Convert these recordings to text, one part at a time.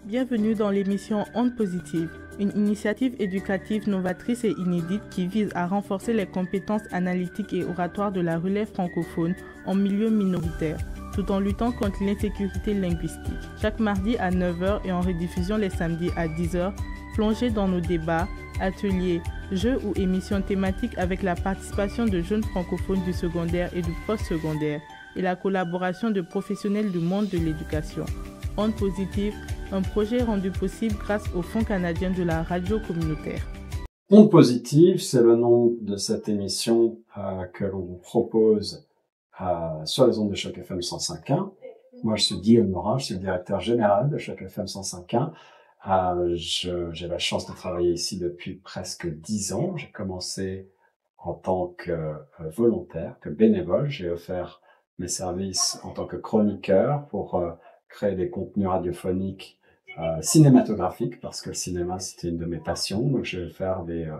Bienvenue dans l'émission Ondes Positives, une initiative éducative novatrice et inédite qui vise à renforcer les compétences analytiques et oratoires de la relève francophone en milieu minoritaire, tout en luttant contre l'insécurité linguistique. Chaque mardi à 9h et en rediffusion les samedis à 10h, plongez dans nos débats, ateliers, jeux ou émissions thématiques avec la participation de jeunes francophones du secondaire et du post-secondaire et la collaboration de professionnels du monde de l'éducation. Ondes Positives, un projet rendu possible grâce au Fonds canadien de la radio communautaire. Ondes Positives, c'est le nom de cette émission que l'on propose sur les ondes de Choc FM 105.1. Moi, je suis Guillaume Morin, je suis le directeur général de Choc FM 105.1. J'ai la chance de travailler ici depuis presque 10 ans. J'ai commencé en tant que volontaire, que bénévole. J'ai offert mes services en tant que chroniqueur pour créer des contenus radiophoniques cinématographiques, parce que le cinéma, c'était une de mes passions. Donc, je vais faire des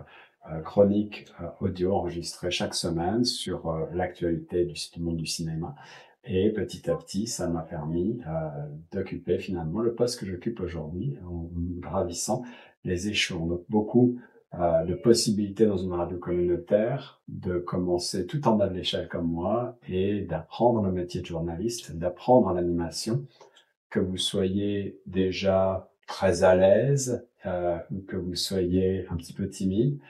chroniques audio enregistrées chaque semaine sur l'actualité du monde du cinéma. Et petit à petit, ça m'a permis d'occuper finalement le poste que j'occupe aujourd'hui en gravissant les échelons. Donc, beaucoup de possibilités dans une radio communautaire, de commencer tout en bas de l'échelle comme moi et d'apprendre le métier de journaliste, d'apprendre l'animation, que vous soyez déjà très à l'aise ou que vous soyez un petit peu timide.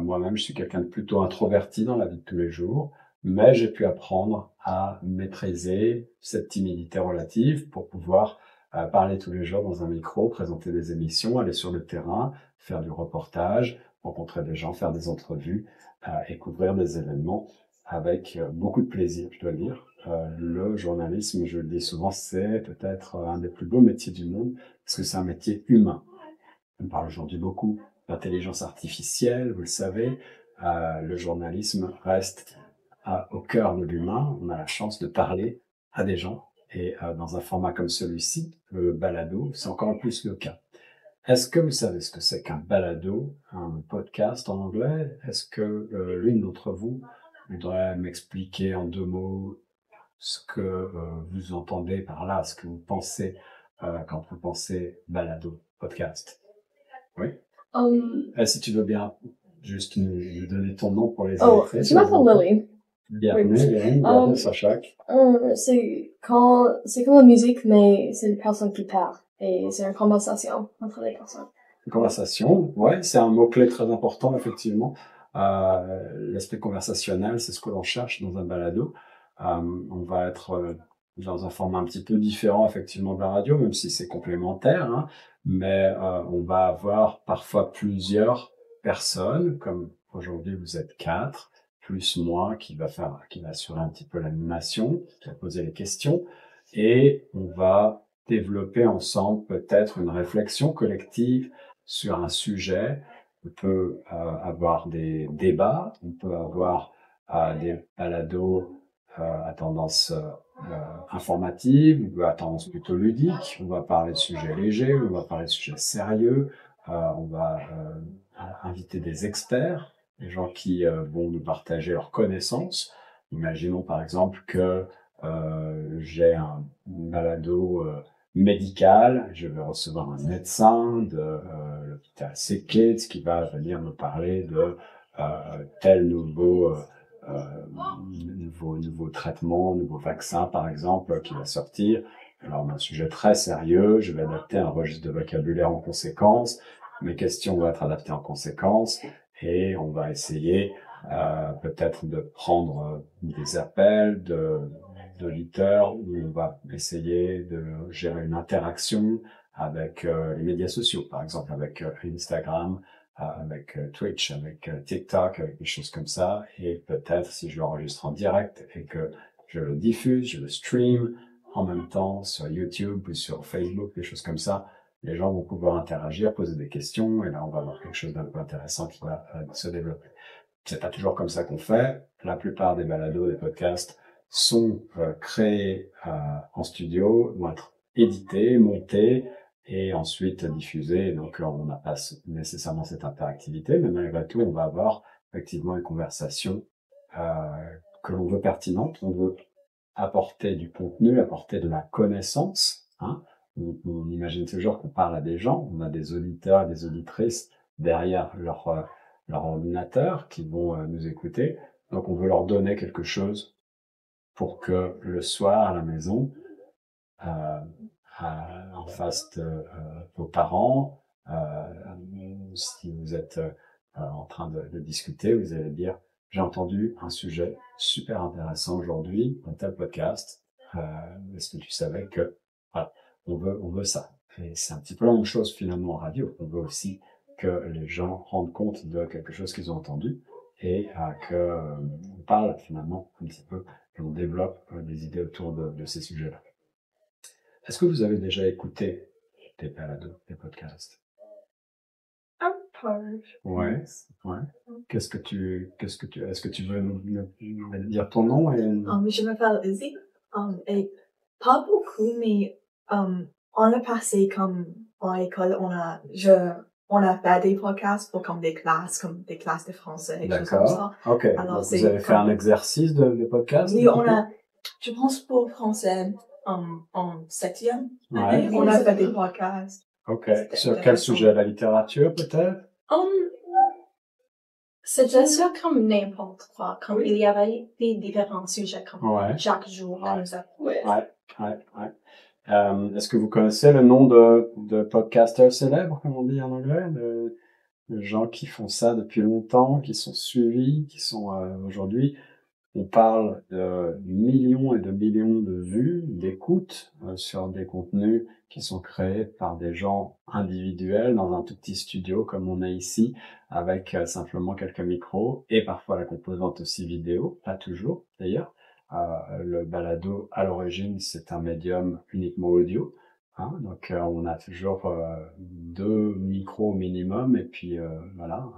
Moi-même, je suis quelqu'un de plutôt introverti dans la vie de tous les jours, mais j'ai pu apprendre à maîtriser cette timidité relative pour pouvoir parler tous les jours dans un micro, présenter des émissions, aller sur le terrain, faire du reportage, rencontrer des gens, faire des entrevues et couvrir des événements avec beaucoup de plaisir, je dois le dire. Le journalisme, je le dis souvent, c'est peut-être un des plus beaux métiers du monde parce que c'est un métier humain. On parle aujourd'hui beaucoup d'intelligence artificielle, vous le savez. Le journalisme reste au cœur de l'humain. On a la chance de parler à des gens et dans un format comme celui-ci, le balado, c'est encore plus le cas. Est-ce que vous savez ce que c'est qu'un balado, un podcast en anglais? Est-ce que l'une d'entre vous voudrait m'expliquer en 2 mots ce que vous entendez par là, ce que vous pensez quand vous pensez balado, podcast? Oui. Et si tu veux bien juste nous donner ton nom pour les écrire. Je m'appelle Lily. Bienvenue sur Choc. C'est comme la musique, mais c'est les personnes qui parlent. Et c'est une conversation entre les personnes. Une conversation, ouais, c'est un mot-clé très important, effectivement. L'aspect conversationnel, c'est ce que l'on cherche dans un balado. On va être dans un format un petit peu différent, effectivement, de la radio, même si c'est complémentaire, hein, mais on va avoir parfois plusieurs personnes, comme aujourd'hui vous êtes 4, plus moi qui va assurer un petit peu l'animation, qui va poser les questions, et on va développer ensemble peut-être une réflexion collective sur un sujet. On peut avoir des débats, on peut avoir des balados à tendance informative, ou à tendance plutôt ludique. On va parler de sujets légers, on va parler de sujets sérieux, on va inviter des experts, des gens qui vont nous partager leurs connaissances. Imaginons par exemple que j'ai un balado médical, je vais recevoir un médecin de l'hôpital Kids qui va venir me parler de tel nouveau traitement, nouveau vaccin par exemple qui va sortir. Alors un sujet très sérieux, je vais adapter un registre de vocabulaire en conséquence, mes questions vont être adaptées en conséquence et on va essayer peut-être de prendre des appels d'auditeurs où on va essayer de gérer une interaction avec les médias sociaux, par exemple avec Instagram, avec Twitch, avec TikTok, avec des choses comme ça. Et peut-être si je l'enregistre en direct et que je le diffuse, je le stream en même temps sur YouTube ou sur Facebook, des choses comme ça, les gens vont pouvoir interagir, poser des questions, et là on va avoir quelque chose d'un peu intéressant qui va se développer. C'est pas toujours comme ça qu'on fait. La plupart des balados, des podcasts sont créés en studio, vont être édités, montés et ensuite diffusés. Donc on n'a pas nécessairement cette interactivité, mais malgré tout, on va avoir effectivement une conversation que l'on veut pertinente. On veut apporter du contenu, apporter de la connaissance. Hein. On imagine toujours qu'on parle à des gens, on a des auditeurs et des auditrices derrière leur ordinateur qui vont nous écouter. Donc on veut leur donner quelque chose pour que le soir à la maison, en face de vos parents, si vous êtes en train de discuter, vous allez dire j'ai entendu un sujet super intéressant aujourd'hui dans tel podcast. Est-ce que tu savais que voilà, on veut ça. Et c'est un petit peu la même chose finalement en radio. On veut aussi que les gens rendent compte de quelque chose qu'ils ont entendu et que on parle finalement un petit peu et on développe des idées autour de ces sujets-là. Est-ce que vous avez déjà écouté des balados, des podcasts? Un peu. Ouais, ouais. Est-ce que tu veux nous dire ton nom et... Je m'appelle Izzy. Et pas beaucoup, mais on a passé comme en école, on a fait des podcasts pour comme des classes de français et choses comme ça. D'accord. Ok. Alors, donc vous avez fait un exercice de podcast? Oui, je pense pour français en 7e année, Ouais. on a fait des podcasts. Ok. Sur quel sujet? La littérature peut-être? C'était sûr comme n'importe quoi, comme il y avait des différents sujets comme chaque jour. Ouais. Est-ce que vous connaissez le nom de podcasters célèbres, comme on dit en anglais, de gens qui font ça depuis longtemps, qui sont suivis, qui sont aujourd'hui, on parle de millions et de millions de vues, d'écoutes sur des contenus qui sont créés par des gens individuels dans un tout petit studio comme on est ici, avec simplement quelques micros et parfois la composante aussi vidéo, pas toujours d'ailleurs. Le balado à l'origine c'est un médium uniquement audio, hein, donc on a toujours 2 micros au minimum et puis voilà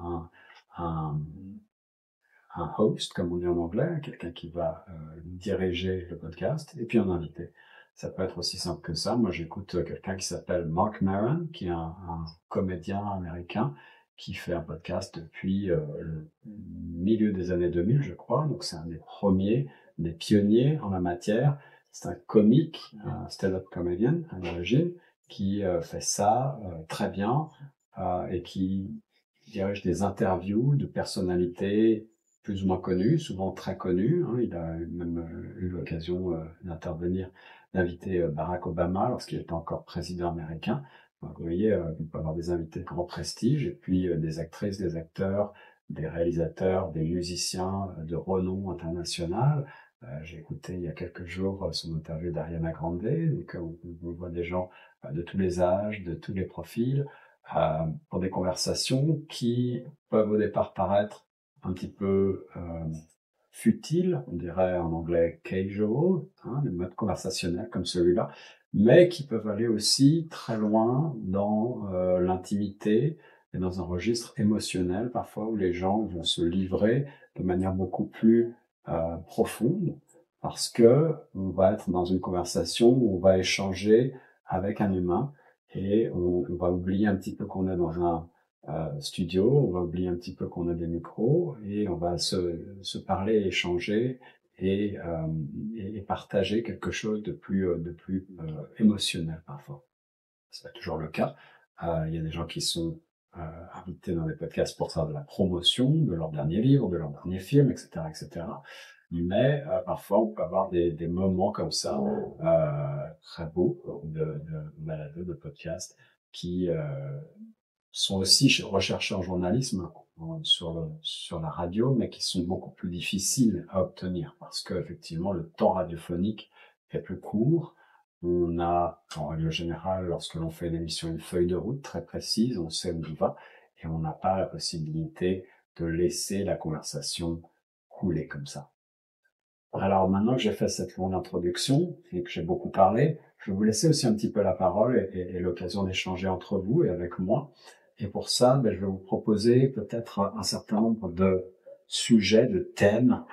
un host, comme on dit en anglais, quelqu'un qui va diriger le podcast, et puis un invité. Ça peut être aussi simple que ça. Moi, j'écoute quelqu'un qui s'appelle Mark Maron, qui est un comédien américain, qui fait un podcast depuis le milieu des années 2000, je crois. Donc, c'est un des premiers, des pionniers en la matière. C'est un comique, un stand-up comedian à l'origine, qui fait ça très bien et qui dirige des interviews de personnalités plus ou moins connu, souvent très connu. Hein. Il a même eu l'occasion d'intervenir, d'inviter Barack Obama lorsqu'il était encore président américain. Donc, vous voyez, on peut avoir des invités de grand prestige, et puis des actrices, des acteurs, des réalisateurs, des musiciens de renom international. J'ai écouté il y a quelques jours son interview d'Ariana Grande, donc on voit des gens de tous les âges, de tous les profils, pour des conversations qui peuvent au départ paraître un petit peu futile, on dirait en anglais casual, hein, des modes conversationnels comme celui-là, mais qui peuvent aller aussi très loin dans l'intimité et dans un registre émotionnel parfois où les gens vont se livrer de manière beaucoup plus profonde parce que on va être dans une conversation où on va échanger avec un humain et on va oublier un petit peu qu'on est dans un studio, on va oublier un petit peu qu'on a des micros et on va se parler, échanger et partager quelque chose de plus émotionnel parfois. C'est pas toujours le cas. Il y a des gens qui sont invités dans des podcasts pour faire de la promotion de leur dernier livre, de leur dernier film, etc., etc. Mais parfois on peut avoir des moments comme ça très beaux de balado, de podcast qui sont aussi recherchés en journalisme sur la radio, mais qui sont beaucoup plus difficiles à obtenir parce que effectivement le temps radiophonique est plus court. On a, en règle générale, lorsque l'on fait une émission, une feuille de route très précise, on sait où on va, et on n'a pas la possibilité de laisser la conversation couler comme ça. Alors maintenant que j'ai fait cette longue introduction et que j'ai beaucoup parlé, je vais vous laisser aussi un petit peu la parole et l'occasion d'échanger entre vous et avec moi. Et pour ça, je vais vous proposer peut-être un certain nombre de sujets, de thèmes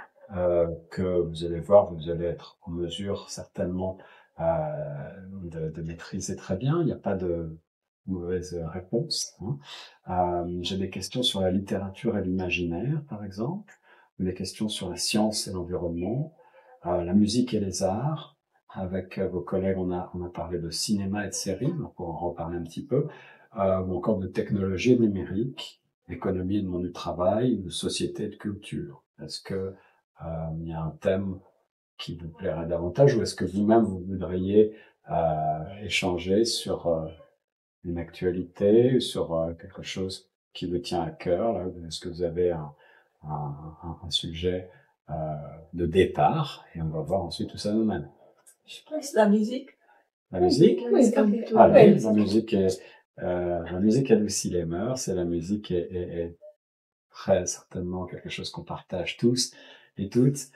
que vous allez voir, vous allez être en mesure certainement de maîtriser très bien. Il n'y a pas de mauvaise réponse. Hein. J'ai des questions sur la littérature et l'imaginaire, par exemple, ou des questions sur la science et l'environnement, la musique et les arts, avec vos collègues, on a parlé de cinéma et de séries, donc on va en reparler un petit peu, ou encore de technologie numérique, d'économie et de monde du travail, de société et de culture. Est-ce que il y a un thème qui vous plairait davantage, ou est-ce que vous-même vous voudriez échanger sur une actualité, sur quelque chose qui vous tient à cœur là? Est-ce que vous avez un sujet de départ, et on va voir ensuite où ça nous mène. Je pense la musique. La musique? Oui, Ah oui, la musique adoucit les mœurs, et la musique est très certainement quelque chose qu'on partage tous et toutes.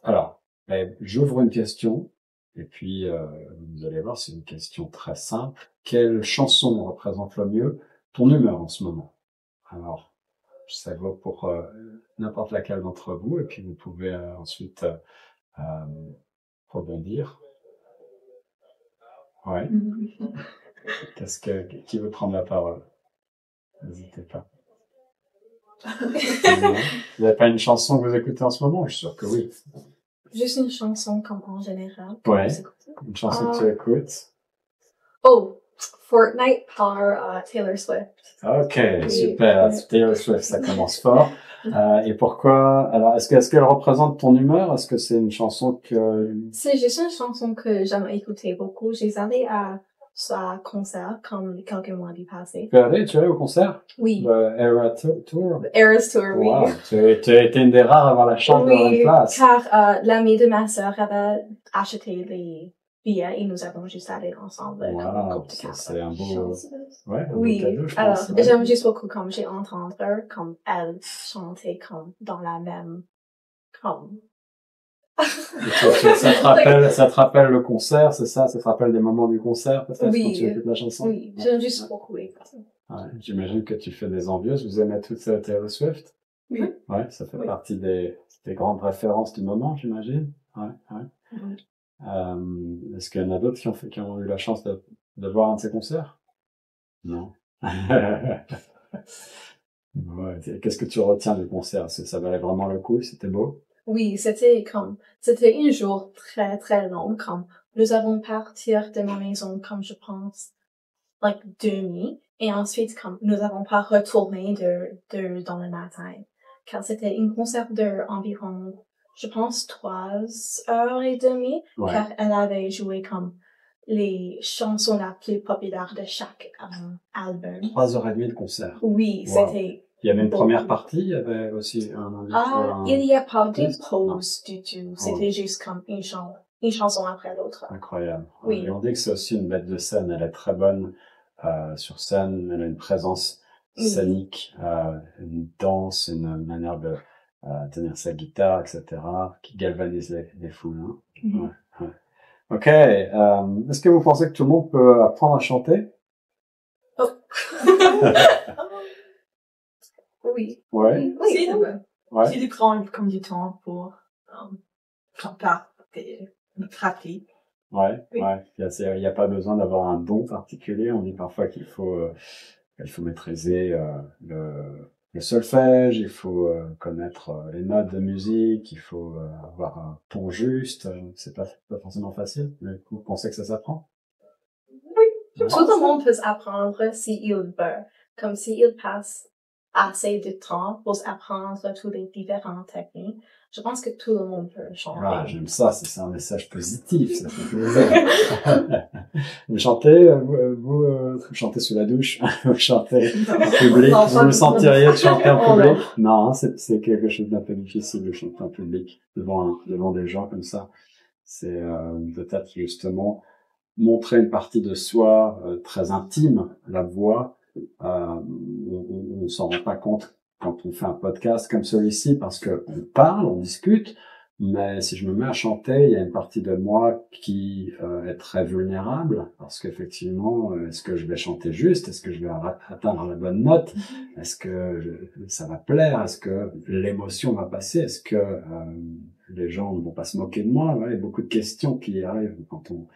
Alors, j'ouvre une question, et puis vous allez voir, c'est une question très simple. Quelle chanson représente le mieux ton humeur en ce moment? Alors, ça vaut pour n'importe laquelle d'entre vous, et puis vous pouvez ensuite rebondir. Ouais. Qui veut prendre la parole? N'hésitez pas. Vous n'avez pas une chanson que vous écoutez en ce moment? Je suis sûr que oui. Juste une chanson comme en général. Ouais. Une chanson que tu écoutes. Oh, Fortnite par Taylor Swift. Ok, super. Taylor Swift, ça commence fort. Et pourquoi? Alors, est-ce qu'elle représente ton humeur? Est-ce que c'est une chanson que... C'est juste une chanson que j'aime écouter beaucoup. J'ai allé à un concert comme quelques mois du passé. Tu es allé au concert? Oui. Le Era Tour? Eras Tour, oui. Wow. Tu as été une des rares à avoir la chance d'avoir une place. Car l'ami de ma sœur avait acheté les billets et nous avons juste allé ensemble. Wow, comme un couple de cadeaux. c'est un beau... Ouais, un Oui, beau cadeau, je pense. alors Ouais. j'aime juste beaucoup comme j'ai entendu comme elle chanter comme dans la même comme Ça te rappelle le concert, c'est ça? Ça te rappelle des moments du concert, peut-être, Oui. quand tu écoutes la chanson? oui, j'aime juste beaucoup écouter. Ouais, j'imagine que tu fais des envieuses. Vous aimez toutes Taylor Swift? Oui. Ouais, ça fait Oui. partie des grandes références du moment, j'imagine. Ouais, ouais. Oui. Est-ce qu'il y en a d'autres qui ont eu la chance de voir un de ces concerts? Non. Ouais. Qu'est-ce que tu retiens du concert? Est-ce que ça valait vraiment le coup? C'était beau? Oui, c'était un jour très très long, comme nous avons partir de ma maison comme je pense like 2h30 et ensuite comme nous avons pas retourné dans le matin car c'était un concert de environ je pense 3h30 Ouais. car elle avait joué comme les chansons la plus populaires de chaque album. 3h30 de concert. Oui, Wow. c'était Il y avait une beau. première partie, il y avait aussi Il n'y a pas de artiste? pause du tout. C'était juste comme une chanson après l'autre. Incroyable. Oui. Et on dit que c'est aussi une bête de scène. Elle est très bonne sur scène. Elle a une présence scénique, une danse, une manière de tenir sa guitare, etc., qui galvanise les foules. Hein. Mhm. Ouais, ouais. Ok. Est-ce que vous pensez que tout le monde peut apprendre à chanter? Oh. Oui. Ouais. Si, Ouais. si tu prends comme du temps pour faire des pratiques. Ouais, Oui. ouais. Il y a pas besoin d'avoir un don particulier. On dit parfois qu'il faut maîtriser le solfège, il faut connaître les notes de musique, il faut avoir un ton juste. C'est pas forcément facile. Mais vous pensez que ça s'apprend? Tout le monde peut apprendre s'il veut. Comme s'il passe assez de temps pour apprendre toutes les différentes techniques. Je pense que tout le monde peut chanter. Ah, j'aime ça. C'est un message positif. Ça fait plaisir. Vous chantez, vous chantez sous la douche, vous chantez en public. Non, Vous vous sentiriez de chanter en Oh, non. public? Non, c'est quelque chose d'un peu difficile de chanter en public devant des gens comme ça. C'est peut-être justement montrer une partie de soi très intime, la voix. On s'en rend pas compte quand on fait un podcast comme celui-ci parce que on parle, on discute, mais si je me mets à chanter, il y a une partie de moi qui est très vulnérable parce qu'effectivement, est-ce que je vais chanter juste? Est-ce que je vais atteindre la bonne note? Est-ce que ça va plaire? Est-ce que l'émotion va passer? Est-ce que les gens ne vont pas se moquer de moi? Ouais, il y a beaucoup de questions qui arrivent quand on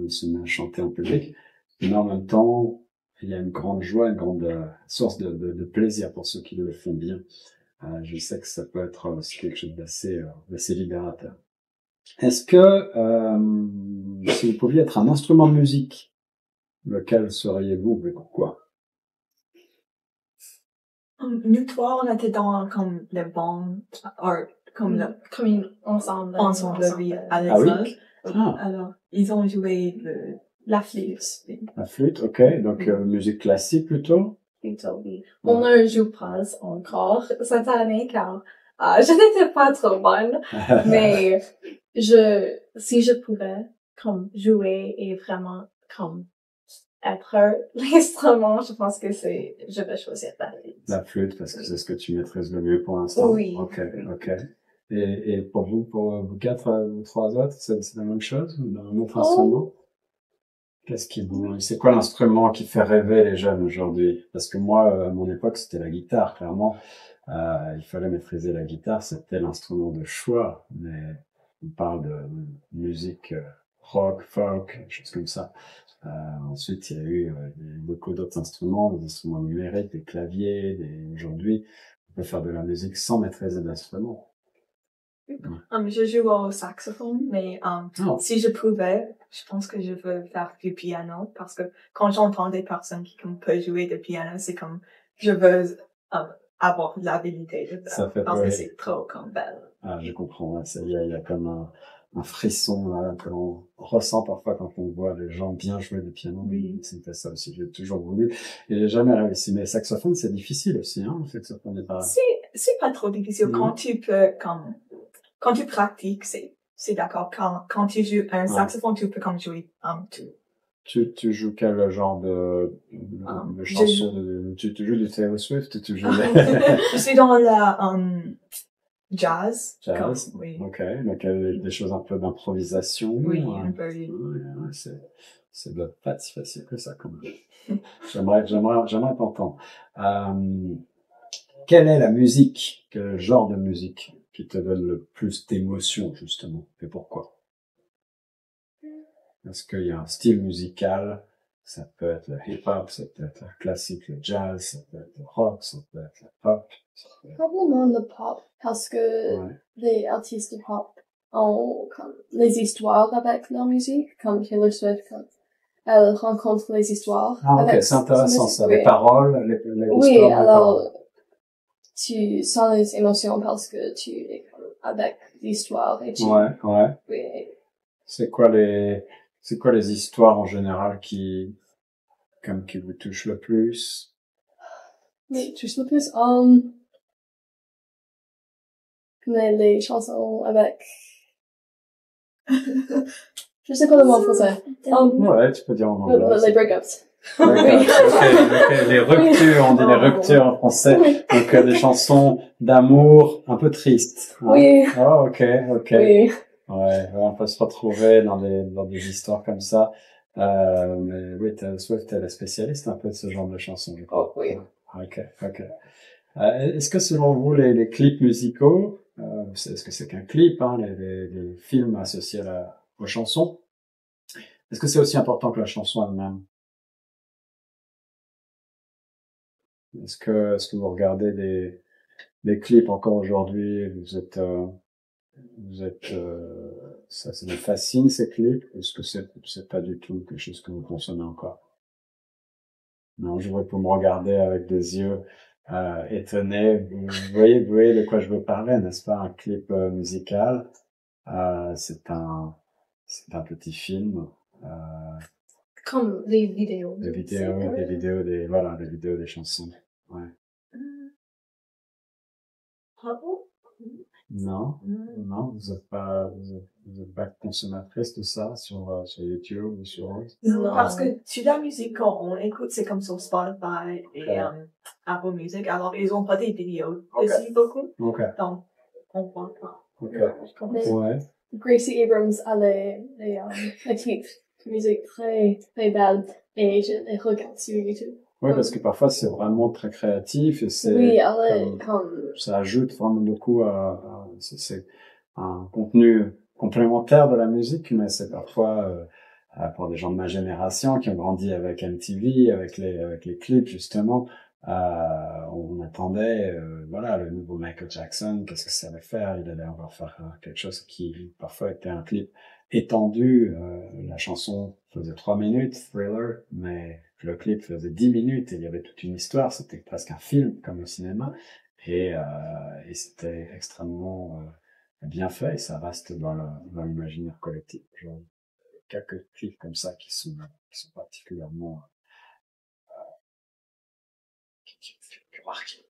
se met à chanter en public. Mais en même temps, il y a une grande joie, une grande source de plaisir pour ceux qui le font bien. Je sais que ça peut être aussi quelque chose d'assez libérateur. Est-ce que, si vous pouviez être un instrument de musique, lequel seriez-vous et pourquoi? Nous trois, on était dans comme les bandes, comme le Comme une ensemble. oui, à Ah l'école. oui? Ah. Alors, ils ont joué La flûte. La flûte, ok. Donc, musique classique plutôt? Plutôt, oui. On ne joue pas encore cette année car je n'étais pas trop bonne. Mais si je pouvais comme jouer et vraiment comme être l'instrument, je pense que je vais choisir la flûte. La flûte, parce que c'est ce que tu maîtrises le mieux pour l'instant. Oui. Ok, ok. Et pour vous quatre, vous trois autres, c'est la même chose ou un autre instrument? C'est quoi l'instrument qui fait rêver les jeunes aujourd'hui? Parce que moi, à mon époque, c'était la guitare, clairement. Il fallait maîtriser la guitare, c'était l'instrument de choix. Mais on parle de musique rock, folk, des choses comme ça. Ensuite, il y a eu beaucoup d'autres instruments, des instruments numériques, des claviers. Aujourd'hui, on peut faire de la musique sans maîtriser l'instrument. Je joue au saxophone, mais si je pouvais, je pense que je veux faire du piano parce que quand j'entends des personnes qui peuvent jouer du piano, c'est comme je veux avoir l'habilité de ça fait parce que c'est trop belle. Ah, je comprends. Il y a comme un frisson là, que l'on ressent parfois quand on voit les gens bien jouer du piano. Oui. C'est ça aussi. J'ai toujours voulu et j'ai jamais réussi. Mais saxophone, c'est difficile aussi, hein. Le saxophone n'est pas. C'est pas trop difficile quand tu peux quand tu pratiques, c'est d'accord. Quand tu joues un saxophone, tu peux comme jouer tout. Tu joues quel genre de chanson? Tu joues du Taylor Swift ou tu joues je suis dans la jazz. Jazz. Oui. Ok. Donc des choses un peu d'improvisation. Oui, un peu. Ouais, c'est pas si facile que ça quand même. J'aimerais t'entendre. Quelle est la musique, quel genre de musique qui te donne le plus d'émotion, justement, et pourquoi? Est-ce qu'il y a un style musical? Ça peut être le hip-hop, ça peut être le classique, le jazz, ça peut être le rock, ça peut être le pop. Probablement le pop, parce que les artistes de pop ont comme les histoires avec leur musique, comme Taylor Swift, elle rencontre les histoires. Ah, ok, c'est intéressant ça, oui. les paroles, les oui, histoires. Oui, alors, tu sens les émotions parce que tu es avec l'histoire et tu... Ouais. Oui. C'est quoi les histoires en général qui vous touchent le plus? Oui, touchent le plus, les chansons avec... je sais pas le mot en français. Ouais, tu peux dire en anglais. Les breakups. Okay. Les ruptures, on dit les ruptures en français. Donc des chansons d'amour un peu tristes. Hein. Oui. Oh, ok. Oui. Ouais, on peut se retrouver dans des histoires comme ça. Mais oui, Swift, elle est spécialiste un peu de ce genre de chansons. Oh, oui. Ok. Est-ce que selon vous, les clips musicaux, est-ce que c'est qu'un clip, hein, les films associés aux chansons, est-ce que c'est aussi important que la chanson elle-même? Est-ce que vous regardez des clips encore aujourd'hui, ça vous fascine ces clips? Est-ce que c'est pas du tout quelque chose que vous consommez encore? Non, je vois que vous me regardez avec des yeux étonnés. Vous voyez de quoi je veux parler, n'est-ce pas? Un clip musical, c'est un petit film. Comme les vidéos. Des vidéos des chansons. Ouais. Non, vous êtes pas consommatrice de ça sur YouTube ou sur autre? Non, parce que toute la musique qu'on écoute, c'est comme sur Spotify et Apple Music. Alors, ils ont pas des vidéos dessus beaucoup. Donc, on voit pas. Ouais. Gracie Abrams a les clips de musique très, très belles et je les regarde sur YouTube. Oui, parce que parfois c'est vraiment très créatif et ça ajoute vraiment beaucoup c'est un contenu complémentaire de la musique, mais c'est parfois pour des gens de ma génération qui ont grandi avec MTV, avec les clips justement, On attendait, voilà, le nouveau Michael Jackson, qu'est-ce que ça allait faire? Il allait encore faire quelque chose qui parfois était un clip étendu. La chanson faisait 3 minutes, Thriller, mais le clip faisait 10 minutes et il y avait toute une histoire. C'était presque un film comme au cinéma et c'était extrêmement bien fait et ça reste dans l'imaginaire collectif. Genre, quelques clips comme ça qui sont particulièrement qui marquent.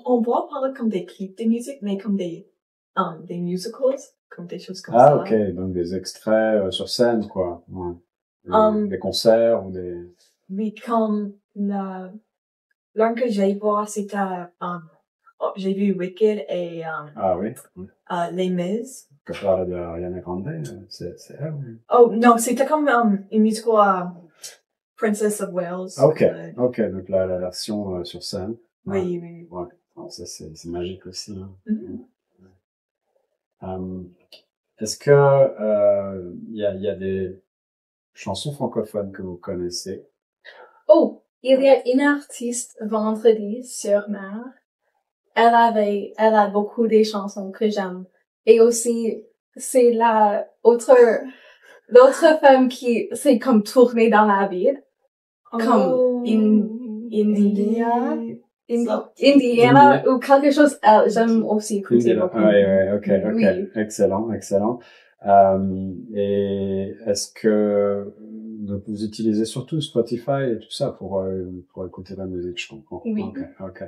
On voit parler comme des clips de musique, mais comme des musicals, comme des choses comme Ah, ça. ok, donc des extraits sur scène, quoi. Ouais. Des concerts ou des... Oui, comme l'un que j'ai vu, c'était, j'ai vu Wicked et Ah oui, Les Mis. que parle de Ariana Grande, c'est elle ou... Oh non, c'était comme une musical Princess of Wales. Ok, ok, donc la version sur scène. Ouais. Oui, oui. Ouais, alors, ça c'est magique aussi. Hein. Mm-hmm. Est-ce que y a des chansons francophones que vous connaissez? Oh, il y a une artiste vendredi sur mer. Elle a beaucoup de chansons que j'aime. Et aussi, c'est l'autre femme qui s'est comme tournée dans la ville. Comme Indiana ou quelque chose. J'aime aussi écouter beaucoup. Ouais, ok, Oui. excellent. Et est-ce que donc vous utilisez surtout Spotify et tout ça pour écouter la musique, je comprends. Oui. Ok.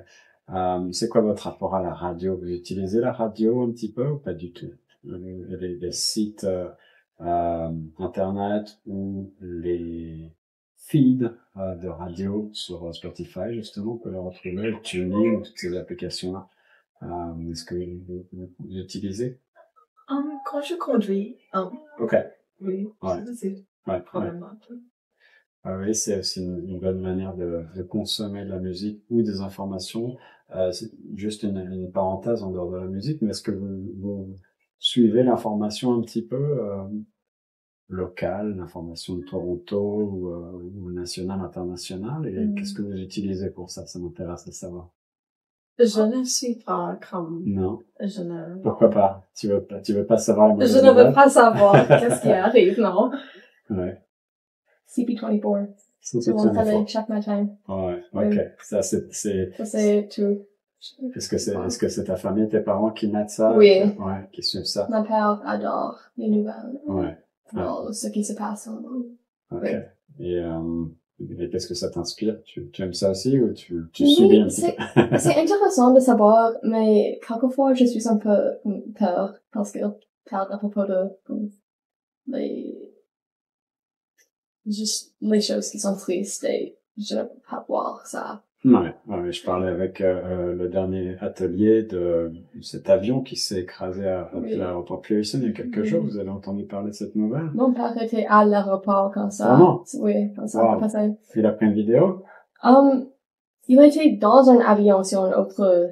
C'est quoi votre rapport à la radio? Vous utilisez la radio un petit peu ou pas du tout? Les sites internet ou les feeds de radio sur Spotify, justement, on peut les retrouver, le TuneIn, toutes ces applications-là. Est-ce que vous utilisez? Quand je conduis, Ok. oui, Ouais. c'est Ouais. probablement. Oui, c'est aussi une bonne manière de consommer de la musique ou des informations. C'est juste une parenthèse en dehors de la musique, mais est-ce que vous suivez l'information un petit peu locale, l'information de Toronto ou nationale, internationale, et qu'est-ce que vous utilisez pour ça? Ça m'intéresse de savoir. Je ne suis pas comme... Non. Je ne... Pourquoi pas? Tu veux pas savoir les mauvaises Je ne veux nouvelles? pas savoir qu'est-ce qui arrive, non. Ouais. CP24. C'est Sur mon télé chaque matin. Ouais, ok. Ça, c'est tout. Est-ce que c'est ta famille, tes parents qui mettent ça? Oui. Ouais, qui suivent ça? Mon père adore les nouvelles. Ouais. Alors, ce qui se passe en monde. Ok. Oui. Et qu'est-ce que ça t'inspire? Tu aimes ça aussi ou tu Oui, subis un petit peu? c'est intéressant de savoir, mais quelquefois je suis un peu peur parce qu'il parle à propos de juste les choses qui sont tristes et je ne peux pas voir ça. Ouais, je parlais avec le dernier atelier de cet avion qui s'est écrasé à l'aéroport Pearson il y a quelques jours. Vous avez entendu parler de cette nouvelle? Mon père était à l'aéroport quand ça. Vraiment? Oui, quand ça a passé. Il a pris une vidéo? Il était dans un avion sur un autre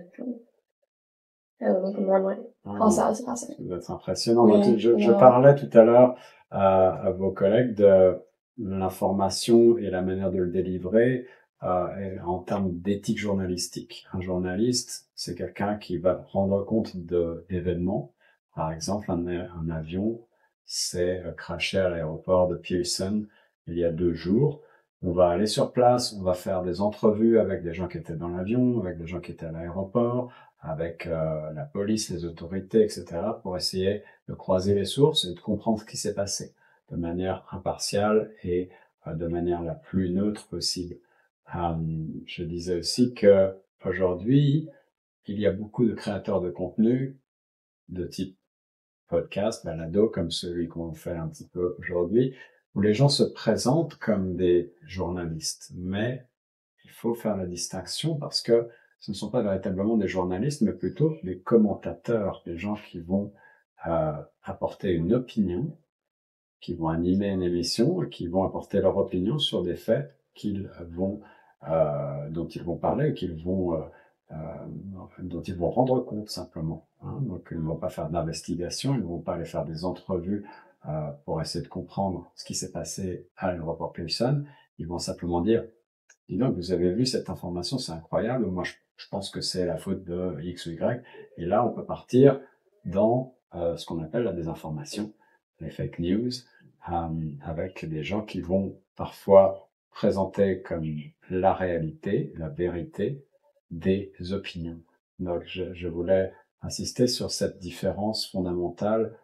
runway. Quand ça s'est passé. Ça doit être impressionnant. Oui, Je parlais tout à l'heure à vos collègues de l'information et la manière de le délivrer en termes d'éthique journalistique. Un journaliste, c'est quelqu'un qui va rendre compte d'événements. Par exemple, un avion s'est crashé à l'aéroport de Pearson il y a 2 jours. On va aller sur place, on va faire des entrevues avec des gens qui étaient dans l'avion, avec des gens qui étaient à l'aéroport, avec la police, les autorités, etc., pour essayer de croiser les sources et de comprendre ce qui s'est passé de manière impartiale et de manière la plus neutre possible. Je disais aussi que aujourd'hui, il y a beaucoup de créateurs de contenu de type podcast, balado, comme celui qu'on fait un petit peu aujourd'hui, où les gens se présentent comme des journalistes. Mais il faut faire la distinction parce que ce ne sont pas véritablement des journalistes, mais plutôt des commentateurs, des gens qui vont apporter une opinion, qui vont animer une émission et qui vont apporter leur opinion sur des faits dont ils vont parler, dont ils vont rendre compte simplement. Donc ils ne vont pas faire d'investigation, ils ne vont pas aller faire des entrevues pour essayer de comprendre ce qui s'est passé à l'aéroport Pearson. Ils vont simplement dire dis donc, vous avez vu cette information, c'est incroyable, moi je pense que c'est la faute de X ou Y, et là on peut partir dans ce qu'on appelle la désinformation, les fake news, avec des gens qui vont parfois présenter comme la réalité, la vérité des opinions. Donc je voulais insister sur cette différence fondamentale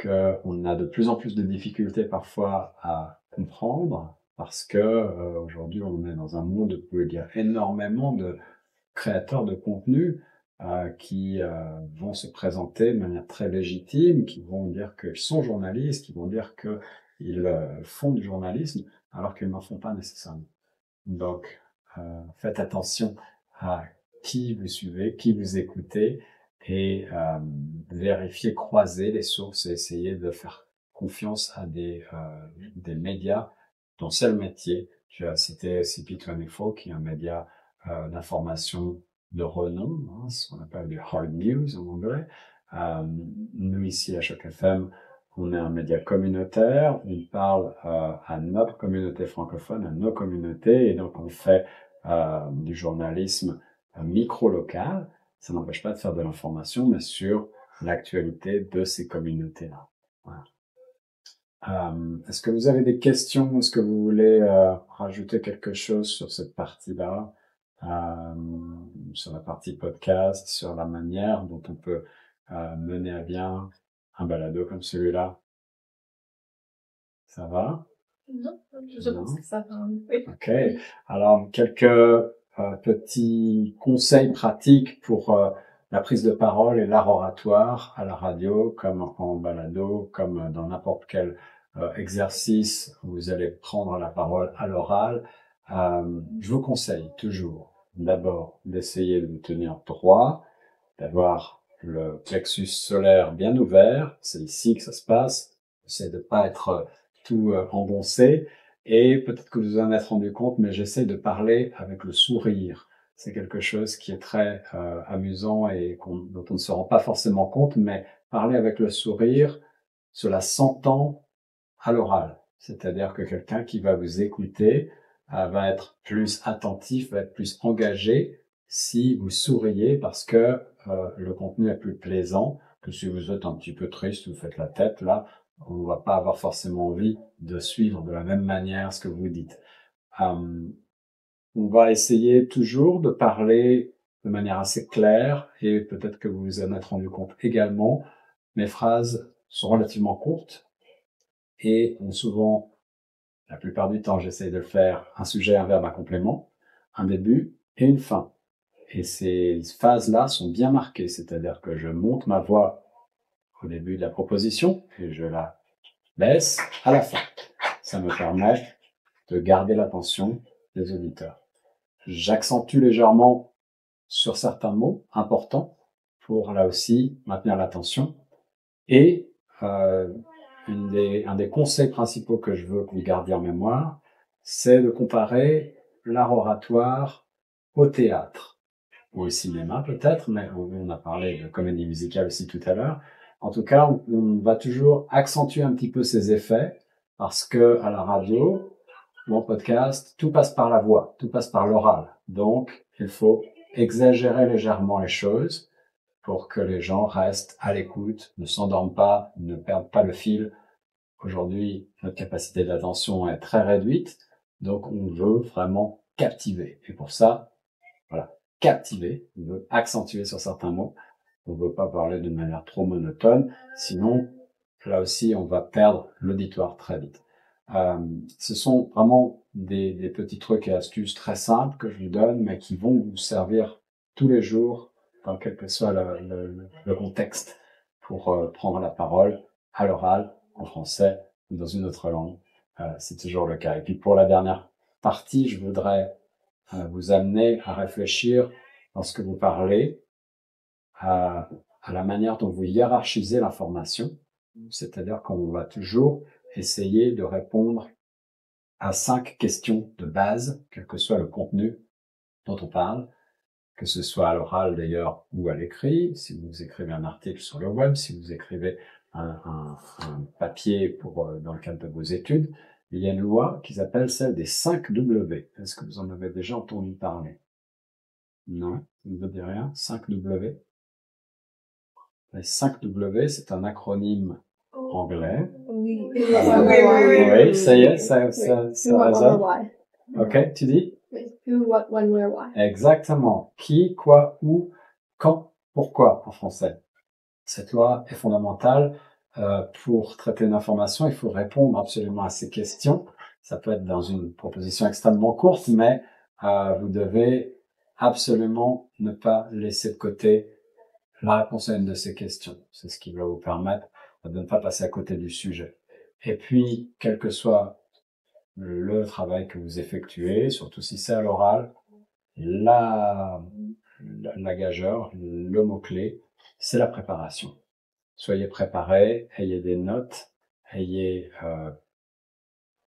qu'on a de plus en plus de difficultés parfois à comprendre parce que aujourd'hui on est dans un monde où il y a énormément de créateurs de contenu qui vont se présenter de manière très légitime, qui vont dire qu'ils sont journalistes, qui vont dire qu'ils font du journalisme alors qu'ils n'en font pas nécessairement. Donc faites attention à qui vous suivez, qui vous écoutez, et vérifier, croiser les sources et essayer de faire confiance à des médias dont c'est le métier. Tu as cité CP24 qui est un média d'information de renom, hein, ce qu'on appelle du hard news en anglais. Nous ici à Choc FM, on est un média communautaire, on parle à notre communauté francophone, à nos communautés, et donc on fait du journalisme micro-local. Ça n'empêche pas de faire de l'information, mais sur l'actualité de ces communautés-là. Voilà. Est-ce que vous avez des questions? Est-ce que vous voulez rajouter quelque chose sur cette partie-là, sur la partie podcast, sur la manière dont on peut mener à bien un balado comme celui-là? Ça va? Non, je pense que ça va. Oui. Ok. Alors, quelques petits conseils pratiques pour la prise de parole et l'art oratoire à la radio, comme en balado, comme dans n'importe quel exercice où vous allez prendre la parole à l'oral. Je vous conseille toujours d'abord d'essayer de vous tenir droit, d'avoir le plexus solaire bien ouvert, c'est ici que ça se passe, c'est de pas être tout engoncé. Et peut-être que vous en êtes rendu compte, mais j'essaie de parler avec le sourire. C'est quelque chose qui est très amusant et dont on ne se rend pas forcément compte, mais parler avec le sourire, cela s'entend à l'oral. C'est-à-dire que quelqu'un qui va vous écouter va être plus attentif, va être plus engagé si vous souriez parce que le contenu est plus plaisant que si vous êtes un petit peu triste, vous faites la tête là. On ne va pas avoir forcément envie de suivre de la même manière ce que vous dites. On va essayer toujours de parler de manière assez claire et peut-être que vous vous en êtes rendu compte également. Mes phrases sont relativement courtes et ont souvent, la plupart du temps, j'essaie de le faire un sujet, un verbe, un complément, un début et une fin. Et ces phases-là sont bien marquées, c'est-à-dire que je monte ma voix au début de la proposition, et je la baisse à la fin. Ça me permet de garder l'attention des auditeurs. J'accentue légèrement sur certains mots importants pour, là aussi, maintenir l'attention. Et un des conseils principaux que je veux que vous gardiez en mémoire, c'est de comparer l'art oratoire au théâtre, ou au cinéma peut-être, mais on a parlé de comédie musicale aussi tout à l'heure. En tout cas, on va toujours accentuer un petit peu ces effets parce que à la radio ou en podcast, tout passe par la voix, tout passe par l'oral. Donc, il faut exagérer légèrement les choses pour que les gens restent à l'écoute, ne s'endorment pas, ne perdent pas le fil. Aujourd'hui, notre capacité d'attention est très réduite, donc on veut vraiment captiver. Et pour ça, voilà, captiver, on veut accentuer sur certains mots. On ne veut pas parler d'une manière trop monotone, sinon, là aussi, on va perdre l'auditoire très vite. Ce sont vraiment des petits trucs et astuces très simples que je vous donne, mais qui vont vous servir tous les jours, dans quel que soit le contexte, pour prendre la parole à l'oral, en français ou dans une autre langue. C'est toujours le cas. Et puis pour la dernière partie, je voudrais vous amener à réfléchir lorsque vous parlez à la manière dont vous hiérarchisez l'information, c'est-à-dire qu'on va toujours essayer de répondre à 5 questions de base, quel que soit le contenu dont on parle, que ce soit à l'oral d'ailleurs ou à l'écrit, si vous écrivez un article sur le web, si vous écrivez un papier dans le cadre de vos études, il y a une loi qui s'appelle celle des 5 W. Est-ce que vous en avez déjà entendu parler? Non, ça ne vous dit rien. 5 W. Les 5 W, c'est un acronyme anglais. Oui. Oui, ça y est, ça Who, what, when, résonne. why. Ok, tu dis? Who, what, when, where, why. Exactement. Qui, quoi, où, quand, pourquoi en français. Cette loi est fondamentale. Pour traiter une information, il faut répondre absolument à ces questions. Ça peut être dans une proposition extrêmement courte, mais vous devez absolument ne pas laisser de côté la réponse à une de ces questions. C'est ce qui va vous permettre de ne pas passer à côté du sujet. Et puis, quel que soit le travail que vous effectuez, surtout si c'est à l'oral, la gageure, le mot-clé, c'est la préparation. Soyez préparés, ayez des notes, ayez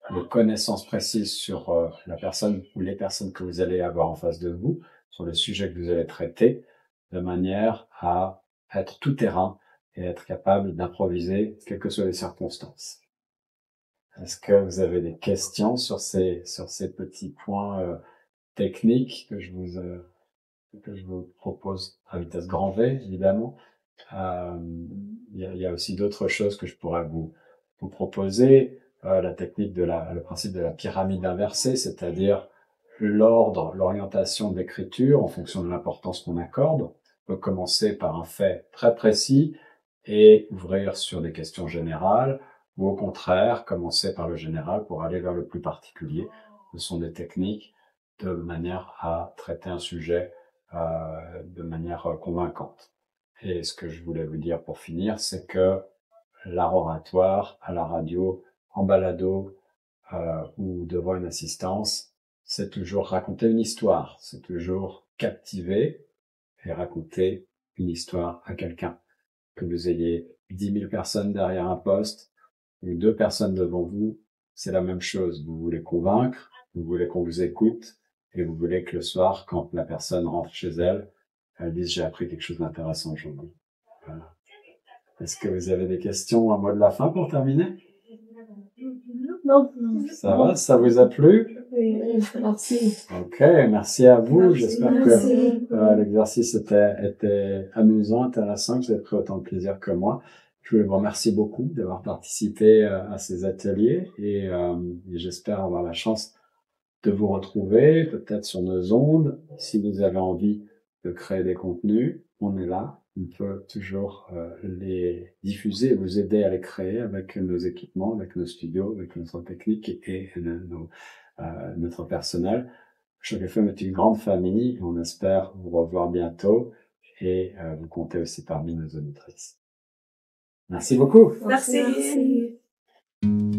des connaissances précises sur la personne ou les personnes que vous allez avoir en face de vous, sur le sujet que vous allez traiter, de manière à être tout terrain et être capable d'improviser, quelles que soient les circonstances. Est-ce que vous avez des questions sur ces petits points techniques que je vous propose à vitesse grand V, évidemment? Il y a aussi d'autres choses que je pourrais vous proposer. La technique le principe de la pyramide inversée, c'est-à-dire l'ordre, l'orientation de l'écriture en fonction de l'importance qu'on accorde. On peut commencer par un fait très précis et ouvrir sur des questions générales, ou au contraire, commencer par le général pour aller vers le plus particulier. Ce sont des techniques de manière à traiter un sujet de manière convaincante. Et ce que je voulais vous dire pour finir, c'est que l'art oratoire à la radio, en balado ou devant une assistance, c'est toujours raconter une histoire, c'est toujours captiver et raconter une histoire à quelqu'un. Que vous ayez 10 000 personnes derrière un poste ou 2 personnes devant vous, c'est la même chose. Vous voulez convaincre, vous voulez qu'on vous écoute et vous voulez que le soir, quand la personne rentre chez elle, elle dise j'ai appris quelque chose d'intéressant aujourd'hui. Voilà. Est-ce que vous avez des questions, un mot de la fin pour terminer? Non. Ça va? Ça vous a plu? Oui, merci. Ok, merci à vous. Merci. J'espère que l'exercice était amusant, intéressant, que vous avez pris autant de plaisir que moi. Je voulais vous remercier beaucoup d'avoir participé à ces ateliers et j'espère avoir la chance de vous retrouver, peut-être sur nos ondes. Si vous avez envie de créer des contenus, on est là. On peut toujours les diffuser et vous aider à les créer avec nos équipements, avec nos studios, avec notre technique et notre personnel. Choc FM est une grande famille. On espère vous revoir bientôt et vous comptez aussi parmi nos auditrices. Merci beaucoup. Merci. Merci.